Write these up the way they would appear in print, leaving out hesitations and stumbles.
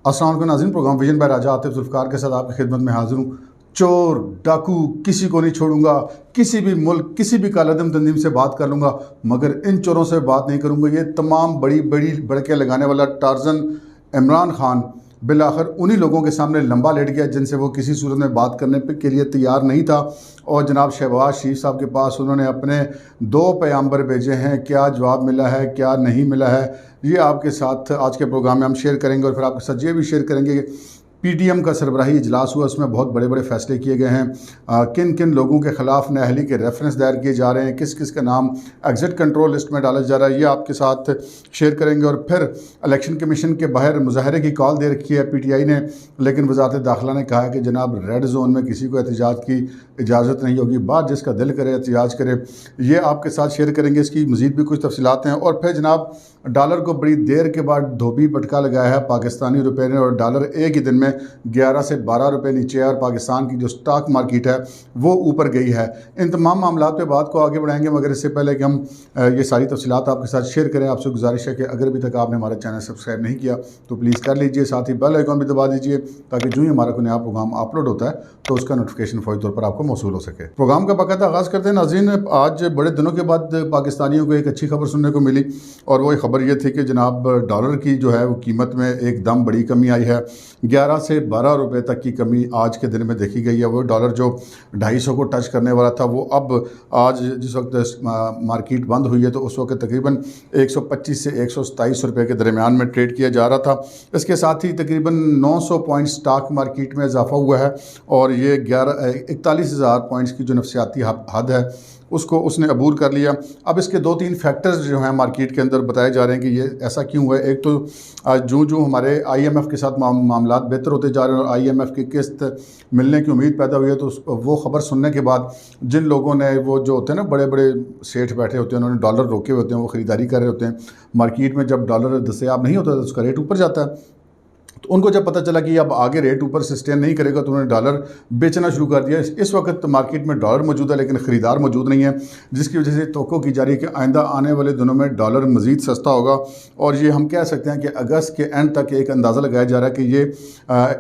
अस्सलाम वालेकुम नाज़रीन, प्रोग्राम विजन बाय राजा आतिफ जुल्फ़िकार के साथ आपकी खिदमत में हाजिर हूँ। चोर डाकू किसी को नहीं छोड़ूंगा, किसी भी मुल्क किसी भी कालादम तंजीम से बात कर लूँगा, मगर इन चोरों से बात नहीं करूँगा। ये तमाम बड़ी बड़ी बड़के लगाने वाला टार्जन इमरान खान बिलाखिर उन्हीं लोगों के सामने लंबा लेट गया जिनसे वो किसी सूरत में बात करने के लिए तैयार नहीं था। और जनाब शहबाज शरीफ साहब के पास उन्होंने अपने 2 पैगंबर भेजे हैं। क्या जवाब मिला है, क्या नहीं मिला है, ये आपके साथ आज के प्रोग्राम में हम शेयर करेंगे। और फिर आपके साथ ये भी शेयर करेंगे कि पीटीएम का सरबराही इजलास हुआ, उसमें बहुत बड़े बड़े फैसले किए गए हैं। किन किन लोगों के ख़िलाफ़ नाअहली के रेफरेंस दायर किए जा रहे हैं, किस किस का नाम एग्जिट कंट्रोल लिस्ट में डाला जा रहा है, ये आपके साथ शेयर करेंगे। और फिर इलेक्शन कमीशन के बाहर मुजाहरे की कॉल दे रखी है पीटीआई ने, लेकिन वजारत दाखिला ने कहा है कि जनाब रेड जोन में किसी को एहतजाज की इजाज़त नहीं होगी, बात जिसका दिल करे एहतजाज करे। ये आपके साथ शेयर करेंगे, इसकी मज़ीद भी कुछ तफसीलात हैं। और फिर जनाब डॉलर को बड़ी देर के बाद धोबी पटका लगाया है पाकिस्तानी रुपये ने, और डॉलर एक ही दिन में 11 से 12 रुपये नीचे है और पाकिस्तान की जो स्टॉक मार्केट है वो ऊपर गई है। इन तमाम मामलों पे बात को आगे बढ़ाएंगे, मगर इससे पहले कि हम ये सारी तफसीलात आपके साथ शेयर करें, आपसे गुजारिश है कि अगर अभी तक आपने हमारा चैनल सब्सक्राइब नहीं किया तो प्लीज़ कर लीजिए, साथ ही बेल आइकॉन भी दबा दीजिए ताकि जो ही हमारा कोई नया प्रोग्राम अपलोड होता है तो उसका नोटिफिकेशन फौरी तौर पर आपको मौसूल हो सके। प्रोग्राम का बाकायदा आगाज़ करते हैं नाज़रीन। आज बड़े दिनों के बाद पाकिस्तानियों को एक अच्छी खबर सुनने को मिली, और वो खबर ये थी कि जनाब डॉलर की जो है वो कीमत में एकदम बड़ी कमी आई है। 11 से 12 रुपये तक की कमी आज के दिन में देखी गई है। वो डॉलर जो 250 को टच करने वाला था वो अब आज जिस वक्त मार्केट बंद हुई है तो उस वक्त तकरीबन 125 से 127 रुपये के दरमियान में ट्रेड किया जा रहा था। इसके साथ ही तकरीबन 900 पॉइंट स्टॉक मार्केट में इजाफा हुआ है, और ये 41,000 पॉइंट्स की जो नफसियाती हद है उसको उसने अबूर कर लिया। अब इसके 2-3 फैक्टर्स जो हैं मार्केट के अंदर बताए जा रहे हैं कि ये ऐसा क्यों हुआ है। एक तो जो हमारे आईएमएफ के साथ मामलात बेहतर होते जा रहे हैं और आईएमएफ की किस्त मिलने की उम्मीद पैदा हुई है, तो वो ख़बर सुनने के बाद जिन लोगों ने वो जो होते हैं ना बड़े बड़े सेठ बैठे होते हैं, उन्होंने डॉलर रोके होते हैं, वो ख़रीदारी कर रहे होते हैं मार्केट में। जब डॉलर दस्तयाब नहीं होता तो उसका रेट ऊपर जाता है, तो उनको जब पता चला कि अब आगे रेट ऊपर सस्टेन नहीं करेगा तो उन्होंने डॉलर बेचना शुरू कर दिया। इस वक्त मार्केट में डॉलर मौजूद है लेकिन ख़रीदार मौजूद नहीं है, जिसकी वजह से तवक्को की जा रही है कि आइंदा आने वाले दिनों में डॉलर मज़ीद सस्ता होगा। और ये हम कह सकते हैं कि अगस्त के एंड तक एक अंदाज़ा लगाया जा रहा है कि ये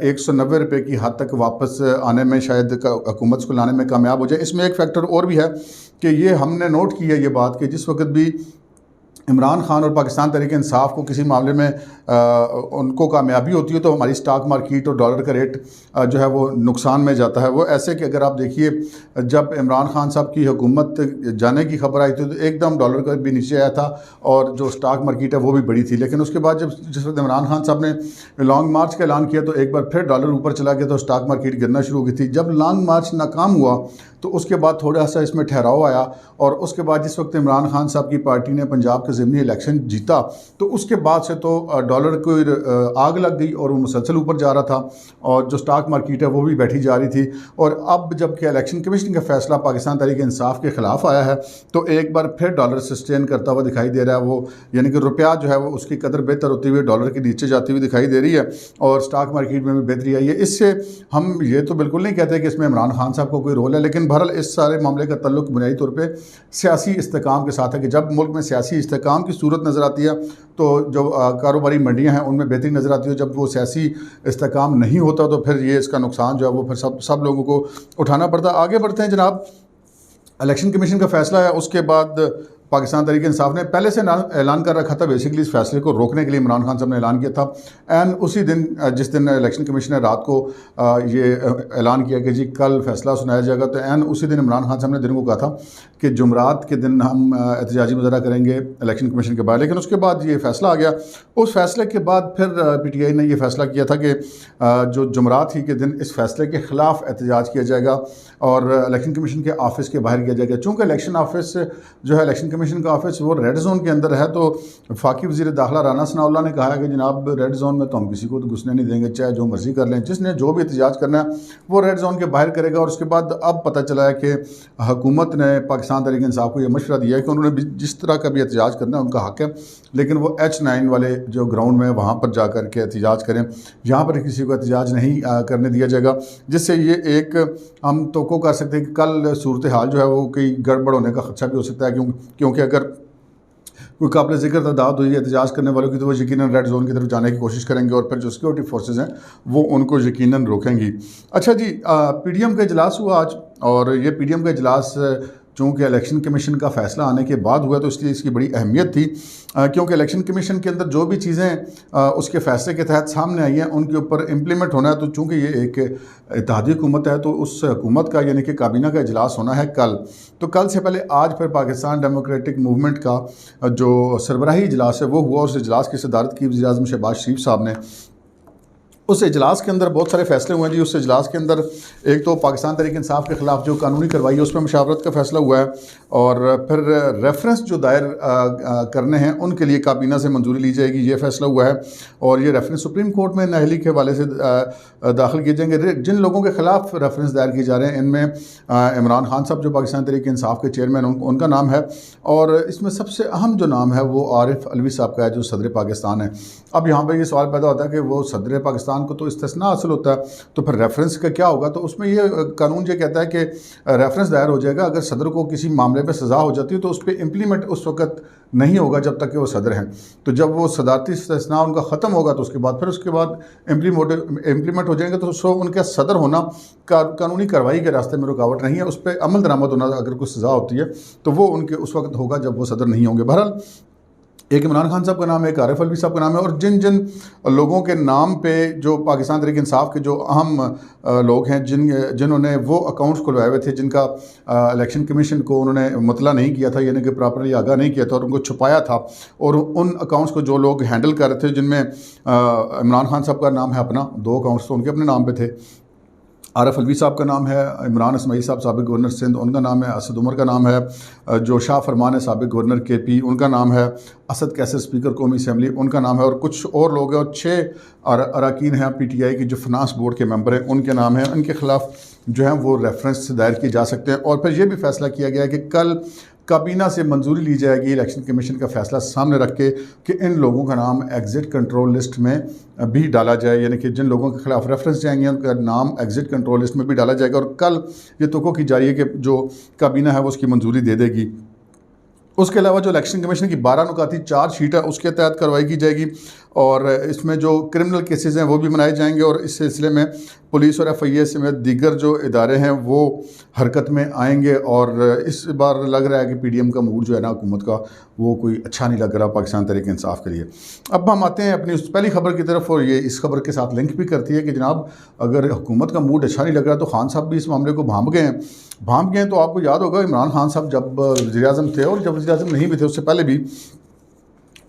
190 रुपये की हद तक वापस आने में शायद हुकूमत को लाने में कामयाब हो जाए। इसमें एक फैक्टर और भी है कि ये हमने नोट की है ये बात कि जिस वक्त भी इमरान खान और पाकिस्तान तहरीक इंसाफ को किसी मामले में उनको कामयाबी होती है तो हमारी स्टॉक मार्केट और डॉलर का रेट जो है वो नुकसान में जाता है। वो ऐसे कि अगर आप देखिए जब इमरान खान साहब की हुकूमत जाने की खबर आई थी तो एकदम डॉलर का भी नीचे आया था और जो स्टॉक मार्केट है वो भी बड़ी थी, लेकिन उसके बाद जब जिस वक्त इमरान खान साहब ने लॉन्ग मार्च का ऐलान किया तो एक बार फिर डॉलर ऊपर चला गया तो स्टॉक मार्केट गिरना शुरू हो गई थी। जब लॉन्ग मार्च नाकाम हुआ तो उसके बाद थोड़ा सा इसमें ठहराव आया, और उसके बाद जिस वक्त इमरान खान साहब की पार्टी ने पंजाब के ज़िमनी इलेक्शन जीता तो उसके बाद से तो डॉलर को आग लग गई और वो मुसलसल ऊपर जा रहा था और जो स्टॉक मार्केट है वो भी बैठी जा रही थी। और अब जबकि इलेक्शन कमीशन का फैसला पाकिस्तान तहरीक इंसाफ के ख़िलाफ़ आया है तो एक बार फिर डॉलर सस्टेन करता हुआ दिखाई दे रहा है। वो यानी कि रुपया जो है वो उसकी कदर बेहतर होती हुई डॉलर के नीचे जाती हुई दिखाई दे रही है और स्टॉक मार्केट में भी बेहतरी आई है। इससे हम ये तो बिल्कुल नहीं कहते कि इसमें इमरान खान साहब को कोई रोल है, लेकिन बहरहाल इस सारे मामले का तल्लुक बुनियादी तौर पे सियासी इस्तेकाम के साथ है कि जब मुल्क में सियासी इस्तेकाम की सूरत नज़र आती है तो जो कारोबारी मंडियां हैं उनमें बेहतरी नज़र आती है। जब वो सियासी इस्तेकाम नहीं होता तो फिर ये इसका नुकसान जो है वो फिर सब लोगों को उठाना पड़ता। आगे बढ़ते हैं जनाब। इलेक्शन कमीशन का फैसला है, उसके बाद पाकिस्तान तहरीक इंसाफ ने पहले से ऐलान कर रखा था बेसिकली इस फैसले को रोकने के लिए इमरान खान साहब ने ऐलान किया था। एंड उसी दिन जिस दिन इलेक्शन कमीशन ने रात को ये ऐलान किया कि जी कल फैसला सुनाया जाएगा, तो एंड उसी दिन इमरान खान साहब ने दिन को कहा था कि जुमरात के दिन हम एहतजाजी मुजाहरा करेंगे इलेक्शन कमीशन के बाहर, लेकिन उसके बाद ये फैसला आ गया। उस फैसले के बाद फिर PTI ने यह फैसला किया था कि जो जुमरात ही के दिन इस फैसले के ख़िलाफ़ एहतजाज किया जाएगा और इलेक्शन कमीशन के ऑफिस के बाहर किया जाएगा। चूँकि इलेक्शन ऑफिस जो है इलेक्शन कमीशन का ऑफिस वो रेड जोन के अंदर है, तो फाकी वज़ीर दाखिला राना सनाउल्लाह ने कहा कि जनाब रेड जोन में तो हम किसी को तो घुसने नहीं देंगे, चाहे जो मर्जी कर लें, जिसने जो भी एहतजाज करना है वो रेड जोन के बाहर करेगा। और उसके बाद अब पता चला है कि हुकूमत ने पाकिस्तान तहरीक इंसाफ को ये मशवरा दिया है कि उन्होंने जिस तरह का भी एहतजाज करना है उनका हक़ है, लेकिन वो H9 वाले जो ग्राउंड में वहाँ पर जा कर के एहतजाज करें, यहाँ पर किसी को एहतजाज नहीं करने दिया जाएगा। जिससे ये एक हम तो कर सकते हैं कि कल सूरत हाल जो है वो कई गड़बड़ होने का खदशा भी हो सकता है, क्योंकि अगर कोई काबिल ज़िक्र तादाद हुई एहतजाज करने वालों की तो वो यकीनन रेड जोन की तरफ जाने की कोशिश करेंगे और फिर जो सिक्योरिटी फोर्सेज हैं वो उनको यकीनन रोकेंगी। अच्छा जी, PDM का इजलास हुआ आज, और ये PDM का इजलास चूँकि इलेक्शन कमीशन का फ़ैसला आने के बाद हुआ तो इसलिए इसकी बड़ी अहमियत थी, क्योंकि इलेक्शन कमीशन के अंदर जो भी चीज़ें उसके फ़ैसले के तहत सामने आई हैं उनके ऊपर इम्प्लीमेंट होना है। तो चूँकि ये एक इत्तेहादी हुकूमत है तो उस हुकूमत का यानी कि काबीना का इजलास होना है कल। तो कल से पहले आज फिर पाकिस्तान डेमोक्रेटिक मूवमेंट का जो सरबराही इजलास है वो हुआ। उस इजलास की सदारत की वज़ीर-ए-आज़म शहबाज शरीफ साहब ने। उस इजलास के अंदर बहुत सारे फैसले हुए हैं जी। उस इजलास के अंदर एक तो पाकिस्तान तहरीक-ए-इंसाफ के ख़िलाफ़ जो कानूनी कार्रवाई है उसमें मुशावरत का फ़ैसला हुआ है, और फिर रेफरेंस जो दायर करने हैं उनके लिए काबीना से मंजूरी ली जाएगी, ये फ़ैसला हुआ है। और ये रेफरेंस सुप्रीम कोर्ट में नाअहली के हवाले से दाखिल किए जाएंगे। जिन लोगों के ख़िलाफ़ रेफरेंस दायर किए जा रहे हैं इनमें इमरान खान साहब जो पाकिस्तान तहरीक-ए-इंसाफ के चेयरमैन उनका नाम है, और इसमें सबसे अहम जो नाम है वो आरिफ अलवी साहब का है जो सदर पाकिस्तान है। अब यहाँ पर ये सवाल पैदा होता है कि वो सदर पाकिस्तान को तो इस्तिस्ना हासिल होता है, तो फिर रेफरेंस का क्या होगा? तो उसमें ये कानून ये कहता है कि रेफरेंस दायर हो जाएगा, अगर सदर को किसी मामले पे सज़ा हो जाती है तो उस पर इम्प्लीमेंट उस वक्त नहीं होगा जब तक कि वो सदर हैं। तो जब वो सदारती इस्तिस्ना उनका ख़त्म होगा तो उसके बाद इम्प्लीमेंट हो जाएंगे, तो उसको उनका सदर होना कानूनी कार्रवाई के रास्ते में रुकावट नहीं है। उस पर अमल दरामद होना अगर कोई सज़ा होती है तो वो उनके उस वक्त होगा जब वो सदर नहीं होंगे। बहरहाल एक इमरान खान साहब का नाम है, एक आरिफ अलवी साहब का नाम है, और जिन जिन लोगों के नाम पे जो पाकिस्तान तहरीक इंसाफ के जो अहम लोग हैं जिन्होंने वो अकाउंट्स खुलवाए हुए थे, जिनका इलेक्शन कमीशन को उन्होंने मुतला नहीं किया था, यानी कि प्रॉपरली आगाह नहीं किया था और उनको छुपाया था, और उन अकाउंट्स को जो लोग हैंडल कर रहे थे, जिनमें इमरान खान साहब का नाम है अपना, 2 अकाउंट्स तो उनके अपने नाम पे थे। आरिफ अलवी साहब का नाम है, इमरान इस्माइल साहब साबिक गवर्नर सिंध उनका नाम है, असद उमर का नाम है, जो शाह फरमान है साबिक गवर्नर KP उनका नाम है, असद कैसर स्पीकर कौमी असम्बली उनका नाम है, और कुछ और लोग हैं, और 6 अरकान हैं PTI की जो फिनांस बोर्ड के मेंबर हैं उनके नाम हैं। उनके ख़िलाफ़ जो है वो रेफरेंस दायर किए जा सकते हैं। और फिर ये भी फैसला किया गया है कि कल काबीना से मंजूरी ली जाएगी इलेक्शन कमीशन का फैसला सामने रख के कि इन लोगों का नाम एग्ज़िट कंट्रोल लिस्ट में भी डाला जाए, यानी कि जिन लोगों के खिलाफ रेफरेंस जाएंगे उनका नाम एग्ज़िट कंट्रोल लिस्ट में भी डाला जाएगा। और कल ये तो की जा रही है कि जो काबीना है वो उसकी मंजूरी दे देगी। उसके अलावा जो इलेक्शन कमीशन की 12 नुकाती चार्जशीट है उसके तहत कार्रवाई की जाएगी, और इसमें जो क्रिमिनल केसेस हैं वो भी बनाए जाएंगे, और इस सिलसिले में पुलिस और FIA समेत दीगर जो इदारे हैं वो हरकत में आएंगे। और इस बार लग रहा है कि PDM का मूड जो है ना हुकूमत का वो कोई अच्छा नहीं लग रहा पाकिस्तान तहरीक इंसाफ के लिए। अब हम आते हैं अपनी उस पहली खबर की तरफ, और ये इस खबर के साथ लिंक भी करती है कि जनाब अगर हुकूमत का मूड अच्छा नहीं लग रहा तो खान साहब भी इस मामले को भांप गए हैं। तो आपको याद होगा इमरान खान साहब जब वज़ीर-ए-आज़म थे और जब वज़ीर-ए-आज़म नहीं भी थे उससे पहले भी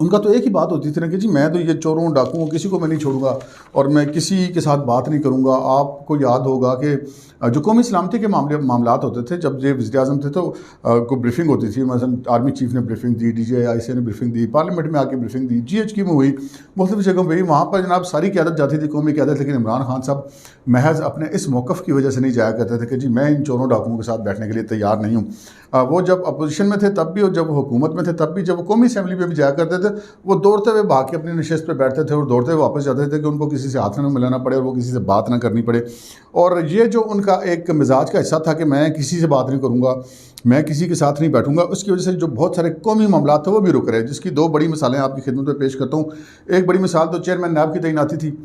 उनका तो एक ही बात होती थी ना कि जी मैं तो ये चोरों डाकुओं किसी को मैं नहीं छोड़ूंगा और मैं किसी के साथ बात नहीं करूंगा। आपको याद होगा कि जो कौमी सलामती के मामलात होते थे जब ये वज़ीर-ए-आज़म थे तो को ब्रीफिंग होती थी, मसलन आर्मी चीफ ने ब्रीफिंग दी, DGI ने ब्रीफिंग दी, पार्लियामेंट में आके ब्रीफिंग दी, GHQ में हुई, मुख्तलिफ जगहों पर वहाँ पर जनाब सारी क़यादत जाती थी, कौमी क़यादत। लेकिन इमरान खान साहब महज अपने इस मौक़िफ़ की वजह से नहीं जाया करते थे कि जी मैं इन चोरों डाकुओं के साथ बैठने के लिए तैयार नहीं हूँ। वो जब अपोजिशन में थे तब भी और जब हुकूमत में थे तब भी, जब वो कौमी असम्बली में भी जाया करते थे वो दौड़ते हुए भाग के अपनी नशिस्त पर बैठते थे और दौड़ते हुए वापस जाते थे कि उनको किसी से हाथ ना मिलाना पड़े और वो किसी से बात ना करनी पड़े। और ये जो उनका एक मिजाज का हिस्सा था कि मैं किसी से बात नहीं करूँगा, मैं किसी के साथ नहीं बैठूंगा, उसकी वजह से जो बहुत सारे कौमी मामला थे वो भी रुक रहे हैं, जिसकी 2 बड़ी मिसालें आपकी खिदमत में पेश करता हूँ। एक बड़ी मिसाल तो चेयरमैन नैब की तैनाती थी,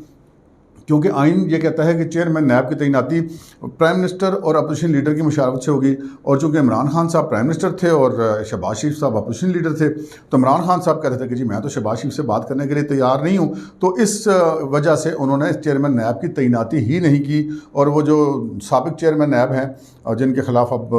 क्योंकि आइन ये कहता है कि चेयरमैन नैब की तैनाती प्राइम मिनिस्टर और अपोजिशन लीडर की मुशावरत से होगी। और चूँकि इमरान खान साहब प्राइम मिनिस्टर थे और शहबाज शरीफ साहब अपोजिशन लीडर थे, तो इमरान खान साहब कहते थे कि जी मैं तो शहबाज शरीफ से बात करने के लिए तैयार नहीं हूँ। तो इस वजह से उन्होंने चेयरमैन नैब की तैनाती ही नहीं की। और वो जो साबिक चेयरमैन नैब हैं और जिनके ख़िलाफ़ अब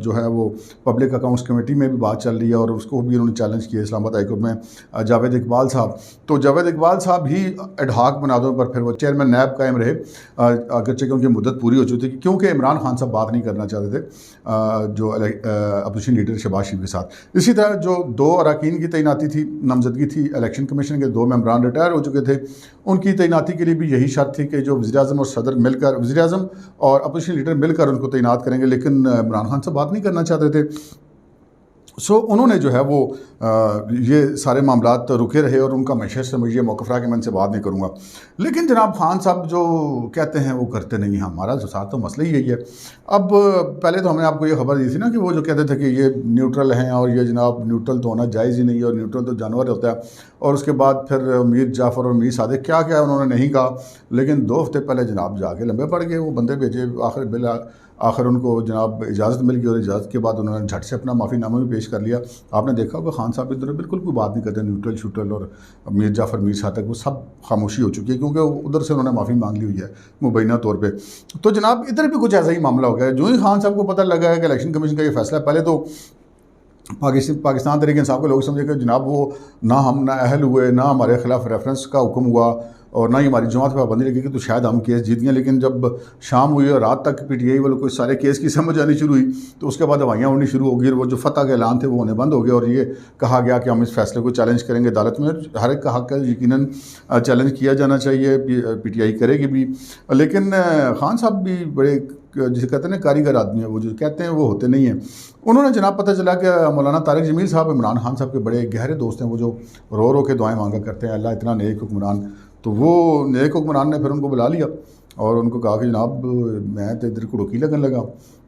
जो है वो पब्लिक अकाउंट्स कमेटी में भी बात चल रही है और उसको भी उन्होंने चैलेंज किया इस्लामाबाद हाईकोर्ट में, जावेद इकबाल साहब। तो जावेद इकबाल साहब ही एडहाक बना दो पर फिर वो चेयरमैन नैब कायम रहे, अगरचे कि उनकी मुद्दत पूरी हो चुकी थी, क्योंकि इमरान खान साहब बात नहीं करना चाहते थे जो अपोजिशन लीडर शहबाज शरीफ के साथ। इसी तरह जो 2 अरकान की तैनाती थी, नामजदगी थी इलेक्शन कमीशन के 2 मेंबरान रिटायर हो चुके थे, उनकी तैनाती के लिए भी यही शर्त थी कि जो वज़ीर-ए-आज़म और सदर मिलकर, वज़ीर-ए-आज़म और अपोजिशन लीडर मिलकर उनको तैनात करेंगे। लेकिन इमरान खान साहब बात नहीं करना चाहते थे। सो उन्होंने जो है वो ये सारे मामलात रुके रहे और उनका मैशर से मुझे मौक़िफ़ रहा कि मैं इनसे बात नहीं करूँगा। लेकिन जनाब खान साहब जो कहते हैं वो करते नहीं हैं। हमारा जो साथ तो मसला ही यही है। अब पहले तो हमने आपको ये खबर दी थी ना कि वो जो कहते थे कि ये न्यूट्रल हैं और ये जनाब न्यूट्रल तो होना जायज़ ही नहीं है और न्यूट्रल तो जानवर होता है। और उसके बाद फिर मीर जाफ़र और मीर सादिक क्या क्या उन्होंने नहीं कहा, लेकिन 2 हफ़्ते पहले जनाब जाके लंबे पड़ गए, वो बंदे भेजे, आखिर उनको जनाब इजाज़त मिल गई और इजाज़त के बाद उन्होंने झट से अपना माफ़ीनामा भी पेश कर लिया। आपने देखा होगा खान साहब इधर बिल्कुल कोई बात नहीं करते, न्यूट्रल शूट्रल और मीर जाफ़र मीर सादिक वो सब खामोशी हो चुकी है क्योंकि उधर से उन्होंने माफ़ी मांग ली हुई है मुबैना तौर पे। तो जनाब इधर भी कुछ ऐसा ही मामला हो गया है। जो ही खान साहब को पता लगा है कि इलेक्शन कमीशन का ये फैसला है, पहले तो पाकिस्तान तहरीक इंसाफ के लोग समझे कि जनाब वो ना हम ना अहल हुए, ना हमारे खिलाफ रेफरेंस का हुक्म हुआ और ना ही हमारी जमात पर पाबंदी लगेगी, तो शायद हम केस जीत गए। लेकिन जब शाम हुई और रात तक PTI वालों को सारे केस की समझ आनी शुरू हुई तो उसके बाद दवाइयाँ उड़नी शुरू हो गई और वो जो फतह के ऐलान थे वो होने बंद हो गए और ये कहा गया कि हम इस फैसले को चैलेंज करेंगे अदालत में। हर एक का हक है, यकीनन चैलेंज किया जाना चाहिए, PTI करेगी भी। लेकिन खान साहब भी बड़े जिसे कहते हैं ना कारीगर आदमी है, वो जो कहते हैं वो होते नहीं हैं। उन्होंने जनाब पता चला कि मौलाना तारिक जमील साहब इमरान खान साहब के बड़े गहरे दोस्त हैं, वो जो रो रो के दुआएं मांगा करते हैं, अल्लाह इतना नेक हुक्मरान। तो वो नेक हुक्मरान ने फिर उनको बुला लिया और उनको कहा कि जनाब मैं तो इधर को रुकी लगन लगा,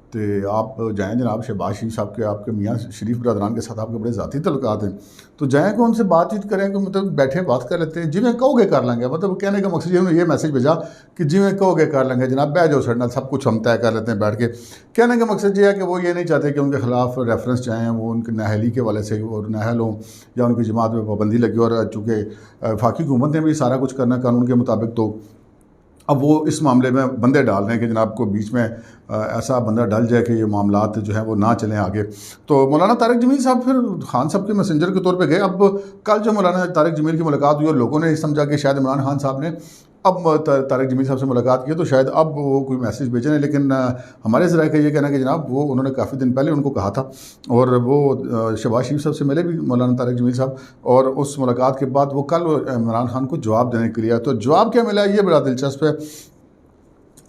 तो आप जाएँ जनाब शहबाज शरीफ साहब के, आपके मियाँ शरीफ बरदरान के साथ आपके बड़े ज़ाती तल्लुकात हैं, तो जाएँ कि उनसे बातचीत करें, कि मतलब बैठे बात कर लेते हैं, जिमें कहोगे कर लेंगे। मतलब कहने का मकसद ये मैसेज भेजा कि जिमें कहोगे कर लेंगे जनाब, बह जाओ सड़ना, सब कुछ हम तय कर लेते हैं बैठ के। कहने का मकसद ये है कि वो ये नहीं चाहते कि उनके खिलाफ रेफरेंस चाहें, वो उनकी नाअहली के वाले से और नाअहल हों या उनकी जमात में पाबंदी लगी। और चूँकि वफाकी हुकूमत ने भी सारा कुछ करना कानून के मुताबिक, तो अब वो इस मामले में बंदे डाल रहे हैं कि जनाब को बीच में ऐसा बंदा डल जाए कि ये मामलात जो हैं वो ना चलें आगे। तो मौलाना तारिक जमील साहब फिर खान साहब के मैसेंजर के तौर पे गए। अब कल जो मौलाना तारिक जमील की मुलाकात हुई और लोगों ने समझा कि शायद इमरान खान साहब ने अब तारिक जमील साहब से मुलाकात की तो शायद अब वो कोई मैसेज भेज रहे हैं। लेकिन हमारे ज़राए का ये कहना है कि जनाब वो उन्होंने काफ़ी दिन पहले उनको कहा था और वो शहबाज शरीफ साहब से मिले भी मौलाना तारिक जमील साहब, और उस मुलाकात के बाद वो कल इमरान खान को जवाब देने के लिए। तो जवाब क्या मिला ये बड़ा दिलचस्प है।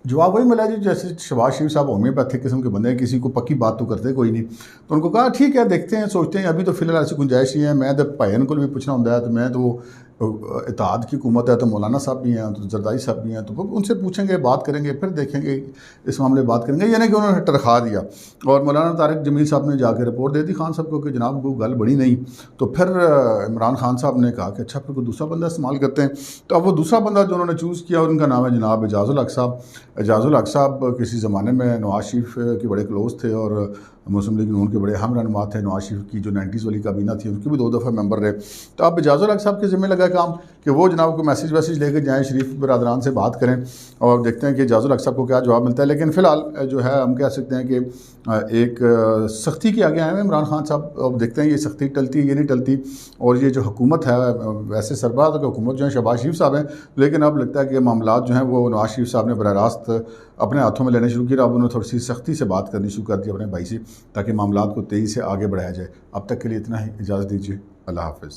जवाब वही मिला जी जैसे शहबाज शरीफ साहब होम्योपैथिक किस्म के बंदे हैं, किसी को पक्की बात तो करते कोई नहीं। तो उनको कहा ठीक है देखते हैं, सोचते हैं, अभी तो फिलहाल ऐसी गुंजाइश नहीं है। मैं तो भाईन को भी पूछना होता है, तो मैं तो इत्तेहाद की हुकूमत है, तो मौलाना साहब भी हैं, तो जरदारी साहब भी हैं, तो उनसे पूछेंगे, बात करेंगे, फिर देखेंगे इस मामले बात करेंगे। यानी कि उन्होंने टरखा दिया और मौलाना तारिक जमील साहब ने जाकर रिपोर्ट दे दी खान साहब को कि जनाब को गल बड़ी नहीं। तो फिर इमरान खान साहब ने कहा कि अच्छा फिर कोई दूसरा बंदा इस्तेमाल करते हैं। तो अब वो दूसरा बंदा जो उन्होंने चूज़ किया उनका नाम है जनाब एजाज़ुल हक साहब। एजाज़ुल हक साहब किसी ज़माने में नवाज शरीफ के बड़े क्लोज थे और मुस्लिम लीग नून के बड़े अहम रहनुमा थे। नवाज शरीफ की जो 90s वाली काबीना थी उसकी भी 2 दफ़ा मेंबर रहे। तो अब एजाज़ुल हक साहब के ज़िम्मे लगा काम कि वो जनाब को मैसेज वैसेज लेकर जाएँ, शरीफ बरदरान से बात करें और देखते हैं कि एजाज़ुल हक साहब को क्या जवाब मिलता है। लेकिन फ़िलहाल जो है हम कह सकते हैं कि एक सख्ती के आगे आए हैं इमरान खान साहब। अब देखते हैं ये सख्ती टलती है ये नहीं टलती। और ये जो हुकूमत है, वैसे सरबराह की हुकूमत जो है शहबाज शरीफ साहब हैं, लेकिन अब लगता है कि मामलात जो हैं वो नवाज शरीफ साहब ने बराह रास्त अपने हाथों में लेने शुरू किया। अब उन्होंने थोड़ी सी सख्ती से बात करनी शुरू कर दी अपने भाई से, ताकि मामलात को तेज़ी से आगे बढ़ाया जाए। अब तक के लिए इतना ही, इजाज़त दीजिए, अल्लाह हाफ़िज़।